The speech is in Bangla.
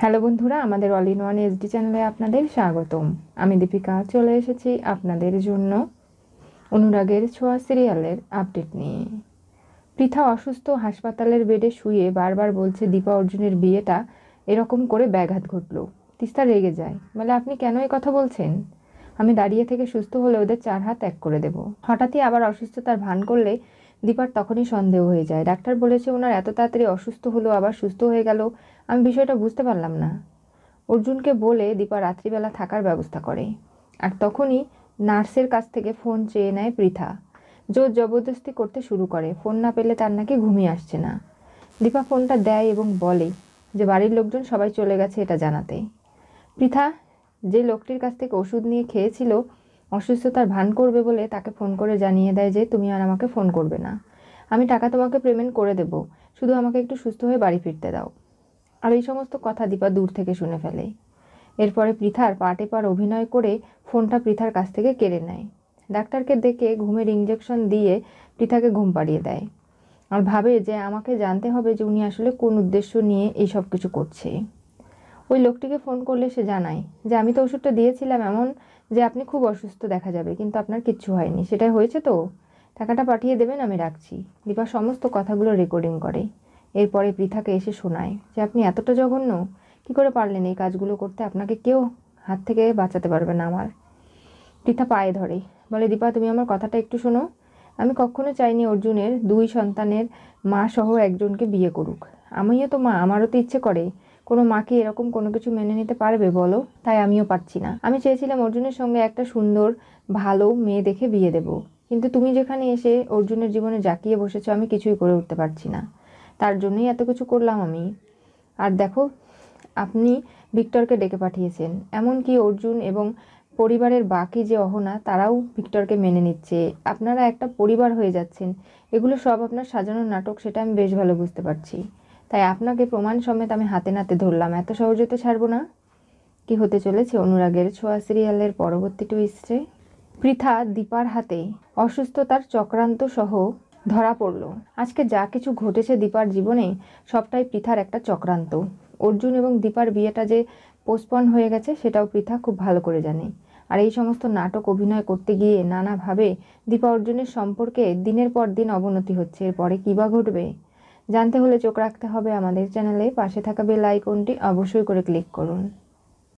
হ্যালো বন্ধুরা, আমাদের অল ইন ওয়ান এসডি চ্যানেলে আপনাদের স্বাগতম। আমি দীপিকা চলে এসেছি আপনাদের জন্য অনুরাগের ছোঁয়া সিরিয়ালের আপডেট নিয়ে। পৃথা অসুস্থ হাসপাতালের বেডে শুয়ে বারবার বলছে দীপা অর্জুনের বিয়েটা এরকম করে ব্যাঘাত ঘটল। তিস্তা রেগে যায়, বলে আপনি কেন এই কথা বলছেন? আমি দাঁড়িয়ে থেকে সুস্থ হলে ওদের 4 হাত এক করে দেব। হঠাৎই আবার অসুস্থতার ভান করলে দীপার তখনই সন্দেহ হয়ে যায়। ডাক্তার বলেছে ওনার এত তাড়াতাড়ি অসুস্থ হলো আবার সুস্থ হয়ে গেল। আমি বিষয়টা বুঝতে পারলাম না। অর্জুনকে বলে দীপা রাত্রিবেলা থাকার ব্যবস্থা করে, আর তখনই নার্সের কাছ থেকে ফোন চেয়ে নেয় পৃথা। জোর জবরদস্তি করতে শুরু করে, ফোন না পেলে তার নাকি ঘুমিয়ে আসছে না। দীপা ফোনটা দেয় এবং বলে যে বাড়ির লোকজন সবাই চলে গেছে এটা জানাতে। পৃথা যে লোকটির কাছ থেকে ওষুধ নিয়ে খেয়েছিল অসুস্থতার ভান করবে বলে তাকে ফোন করে জানিয়ে দেয় যে তুমি আর আমাকে ফোন করবে না, আমি টাকা তোমাকে পেমেন্ট করে দেব, শুধু আমাকে একটু সুস্থ হয়ে বাড়ি ফিরতে দাও। আর এই সমস্ত কথা দীপা দূর থেকে শুনে ফেলে। এরপরে পৃথার পাটে পার অভিনয় করে ফোনটা পৃথার কাছ থেকে কেড়ে নেয়। ডাক্তারকে ডেকে ঘুমের ইঞ্জেকশন দিয়ে পৃথাকে ঘুম পাড়িয়ে দেয়, আর ভাবে যে আমাকে জানতে হবে যে উনি আসলে কোন উদ্দেশ্য নিয়ে এই সব কিছু করছে। ওই লোকটিকে ফোন করলে সে জানায় যে আমি তো ওষুধটা দিয়েছিলাম এমন যে আপনি খুব অসুস্থ দেখা যাবে, কিন্তু আপনার কিচ্ছু হয়নি, সেটাই হয়েছে তো, টাকাটা পাঠিয়ে দেবেন, আমি রাখছি। দীপা সমস্ত কথাগুলো রেকর্ডিং করে। এরপরে পৃথাকে এসে শোনায় যে আপনি এতটা জঘন্য, কী করে পারলেন এই কাজগুলো করতে? আপনাকে কেউ হাত থেকে বাঁচাতে পারবে না আমার। পৃথা পায়ে ধরে, বলে দীপা তুমি আমার কথাটা একটু শোনো। আমি কখনো চাইনি অর্জুনের 2 সন্তানের মা সহ একজনকে বিয়ে করুক। আমিও তো মা, আমারও তো ইচ্ছে করে। কোনো মাকে এরকম কোনো কিছু মেনে নিতে পারবে বলো? তাই আমিও পারছি না। আমি চেয়েছিলাম অর্জুনের সঙ্গে একটা সুন্দর ভালো মেয়ে দেখে বিয়ে দেব, কিন্তু তুমি যেখানে এসে অর্জুনের জীবনে জাঁকিয়ে বসেছো আমি কিছুই করে উঠতে পারছি না। তার জন্যই এত কিছু করলাম আমি। আর দেখো, আপনি ভিক্টরকে ডেকে পাঠিয়েছেন, এমনকি অর্জুন এবং পরিবারের বাকি যে অহনা তারাও ভিক্টরকে মেনে নিচ্ছে। আপনারা একটা পরিবার হয়ে যাচ্ছেন। এগুলো সব আপনার সাজানো নাটক, সেটা আমি বেশ ভালো বুঝতে পারছি। তাই আপনাকে প্রমাণ সমেত আমি হাতে নাতে ধরলাম, এত সহজে তো ছাড়বো না। কি হতে চলেছে অনুরাগের ছোঁয়া সিরিয়ালের পরবর্তী টুইস্টে? পৃথা দীপার হাতে অসুস্থতার চক্রান্ত সহ ধরা পড়ল। আজকে যা কিছু ঘটেছে দীপার জীবনে সবটাই পৃথার একটা চক্রান্ত। অর্জুন এবং দীপার বিয়েটা যে পোস্টপন হয়ে গেছে সেটাও পৃথা খুব ভালো করে জানে। আর এই সমস্ত নাটক অভিনয় করতে গিয়ে নানাভাবে দীপা অর্জুনের সম্পর্কে দিনের পর দিন অবনতি হচ্ছে। এরপরে কী বা ঘটবে জানতে হলে চোখ রাখতে হবে আমাদের চ্যানেলে। পাশে থাকা বেল আইকনটি অবশ্যই করে ক্লিক করুন।